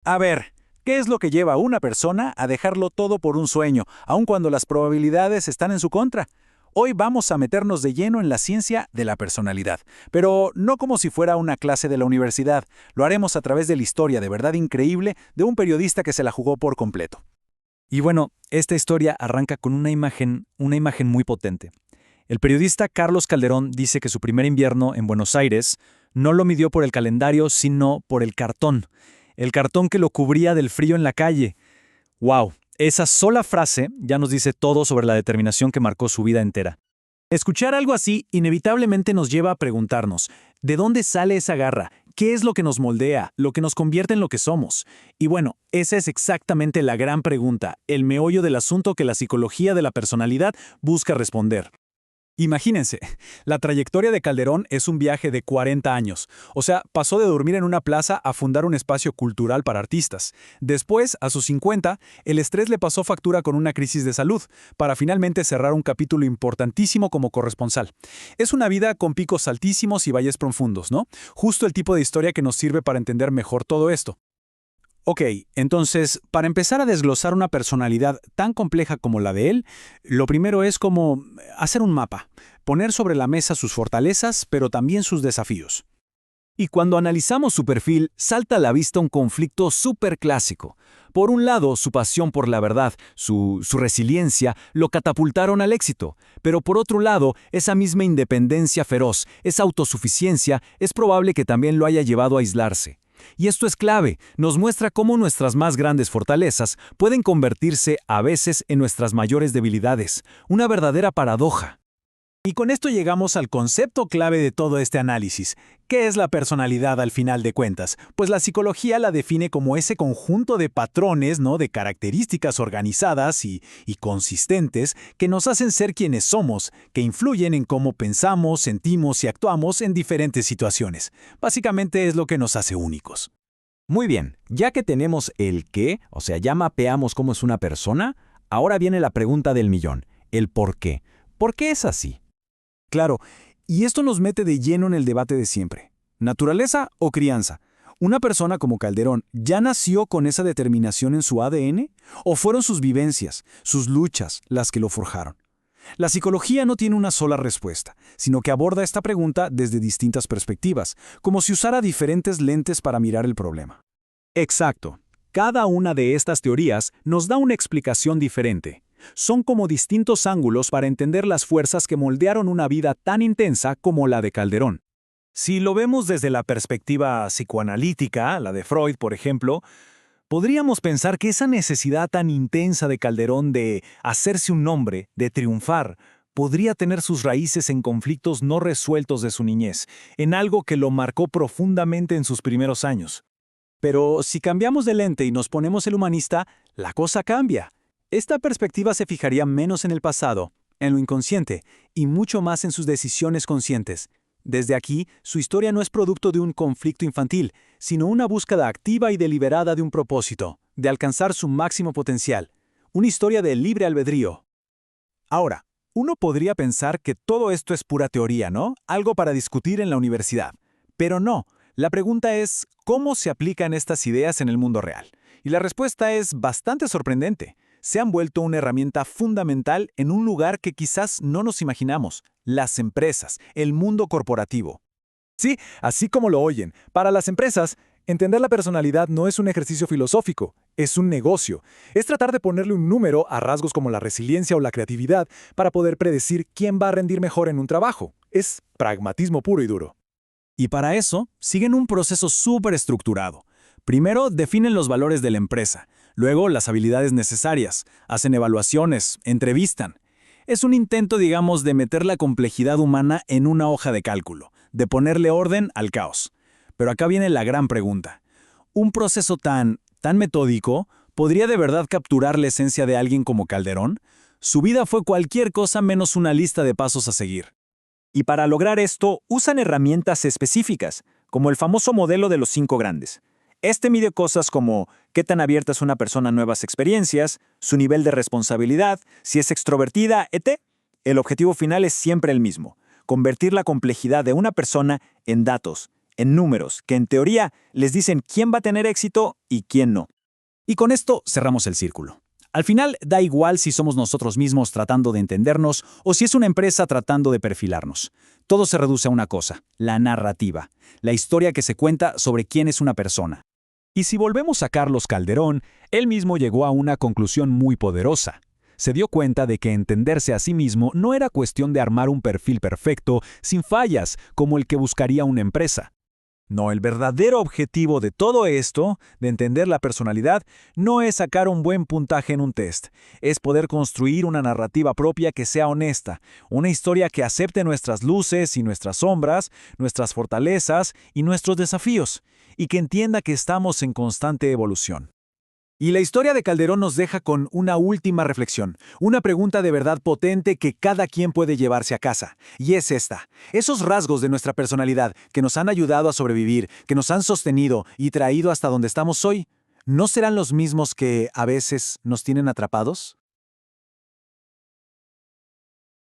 A ver, ¿qué es lo que lleva a una persona a dejarlo todo por un sueño, aun cuando las probabilidades están en su contra? Hoy vamos a meternos de lleno en la ciencia de la personalidad, pero no como si fuera una clase de la universidad. Lo haremos a través de la historia de verdad increíble de un periodista que se la jugó por completo. Y bueno, esta historia arranca con una imagen muy potente. El periodista Carlos Calderón dice que su primer invierno en Buenos Aires no lo midió por el calendario, sino por el cartón. El cartón que lo cubría del frío en la calle. ¡Wow! Esa sola frase ya nos dice todo sobre la determinación que marcó su vida entera. Escuchar algo así inevitablemente nos lleva a preguntarnos, ¿de dónde sale esa garra? ¿Qué es lo que nos moldea, lo que nos convierte en lo que somos? Y bueno, esa es exactamente la gran pregunta, el meollo del asunto que la psicología de la personalidad busca responder. Imagínense, la trayectoria de Calderón es un viaje de 40 años. O sea, pasó de dormir en una plaza a fundar un espacio cultural para artistas. Después, a sus 50, el estrés le pasó factura con una crisis de salud, para finalmente cerrar un capítulo importantísimo como corresponsal. Es una vida con picos altísimos y valles profundos, ¿no? Justo el tipo de historia que nos sirve para entender mejor todo esto. Ok, entonces, para empezar a desglosar una personalidad tan compleja como la de él, lo primero es como hacer un mapa, poner sobre la mesa sus fortalezas, pero también sus desafíos. Y cuando analizamos su perfil, salta a la vista un conflicto súper clásico. Por un lado, su pasión por la verdad, su resiliencia, lo catapultaron al éxito. Pero por otro lado, esa misma independencia feroz, esa autosuficiencia, es probable que también lo haya llevado a aislarse. Y esto es clave, nos muestra cómo nuestras más grandes fortalezas pueden convertirse a veces en nuestras mayores debilidades, una verdadera paradoja. Y con esto llegamos al concepto clave de todo este análisis. ¿Qué es la personalidad al final de cuentas? Pues la psicología la define como ese conjunto de patrones, ¿no? De características organizadas y consistentes que nos hacen ser quienes somos, que influyen en cómo pensamos, sentimos y actuamos en diferentes situaciones. Básicamente es lo que nos hace únicos. Muy bien, ya que tenemos el qué, o sea, ya mapeamos cómo es una persona, ahora viene la pregunta del millón, el por qué. ¿Por qué es así? Claro, y esto nos mete de lleno en el debate de siempre. ¿Naturaleza o crianza? ¿Una persona como Calderón ya nació con esa determinación en su ADN? ¿O fueron sus vivencias, sus luchas, las que lo forjaron? La psicología no tiene una sola respuesta, sino que aborda esta pregunta desde distintas perspectivas, como si usara diferentes lentes para mirar el problema. Exacto. Cada una de estas teorías nos da una explicación diferente. Son como distintos ángulos para entender las fuerzas que moldearon una vida tan intensa como la de Calderón. Si lo vemos desde la perspectiva psicoanalítica, la de Freud, por ejemplo, podríamos pensar que esa necesidad tan intensa de Calderón de hacerse un nombre, de triunfar, podría tener sus raíces en conflictos no resueltos de su niñez, en algo que lo marcó profundamente en sus primeros años. Pero si cambiamos de lente y nos ponemos el humanista, la cosa cambia. Esta perspectiva se fijaría menos en el pasado, en lo inconsciente, y mucho más en sus decisiones conscientes. Desde aquí, su historia no es producto de un conflicto infantil, sino una búsqueda activa y deliberada de un propósito, de alcanzar su máximo potencial. Una historia de libre albedrío. Ahora, uno podría pensar que todo esto es pura teoría, ¿no? Algo para discutir en la universidad. Pero no, la pregunta es, ¿cómo se aplican estas ideas en el mundo real? Y la respuesta es bastante sorprendente. Se han vuelto una herramienta fundamental en un lugar que quizás no nos imaginamos, las empresas, el mundo corporativo. Sí, así como lo oyen, para las empresas, entender la personalidad no es un ejercicio filosófico, es un negocio. Es tratar de ponerle un número a rasgos como la resiliencia o la creatividad para poder predecir quién va a rendir mejor en un trabajo. Es pragmatismo puro y duro. Y para eso, siguen un proceso súper estructurado. Primero, definen los valores de la empresa. Luego, las habilidades necesarias. Hacen evaluaciones, entrevistan. Es un intento, digamos, de meter la complejidad humana en una hoja de cálculo, de ponerle orden al caos. Pero acá viene la gran pregunta. ¿Un proceso tan metódico podría de verdad capturar la esencia de alguien como Calderón? Su vida fue cualquier cosa menos una lista de pasos a seguir. Y para lograr esto, usan herramientas específicas, como el famoso modelo de los 5 grandes. Este mide cosas como qué tan abierta es una persona a nuevas experiencias, su nivel de responsabilidad, si es extrovertida, etc. El objetivo final es siempre el mismo, convertir la complejidad de una persona en datos, en números, que en teoría les dicen quién va a tener éxito y quién no. Y con esto cerramos el círculo. Al final, da igual si somos nosotros mismos tratando de entendernos o si es una empresa tratando de perfilarnos. Todo se reduce a una cosa, la narrativa, la historia que se cuenta sobre quién es una persona. Y si volvemos a Carlos Calderón, él mismo llegó a una conclusión muy poderosa. Se dio cuenta de que entenderse a sí mismo no era cuestión de armar un perfil perfecto, sin fallas, como el que buscaría una empresa. No, el verdadero objetivo de todo esto, de entender la personalidad, no es sacar un buen puntaje en un test. Es poder construir una narrativa propia que sea honesta, una historia que acepte nuestras luces y nuestras sombras, nuestras fortalezas y nuestros desafíos, y que entienda que estamos en constante evolución. Y la historia de Calderón nos deja con una última reflexión, una pregunta de verdad potente que cada quien puede llevarse a casa. Y es esta: esos rasgos de nuestra personalidad que nos han ayudado a sobrevivir, que nos han sostenido y traído hasta donde estamos hoy, ¿no serán los mismos que a veces nos tienen atrapados?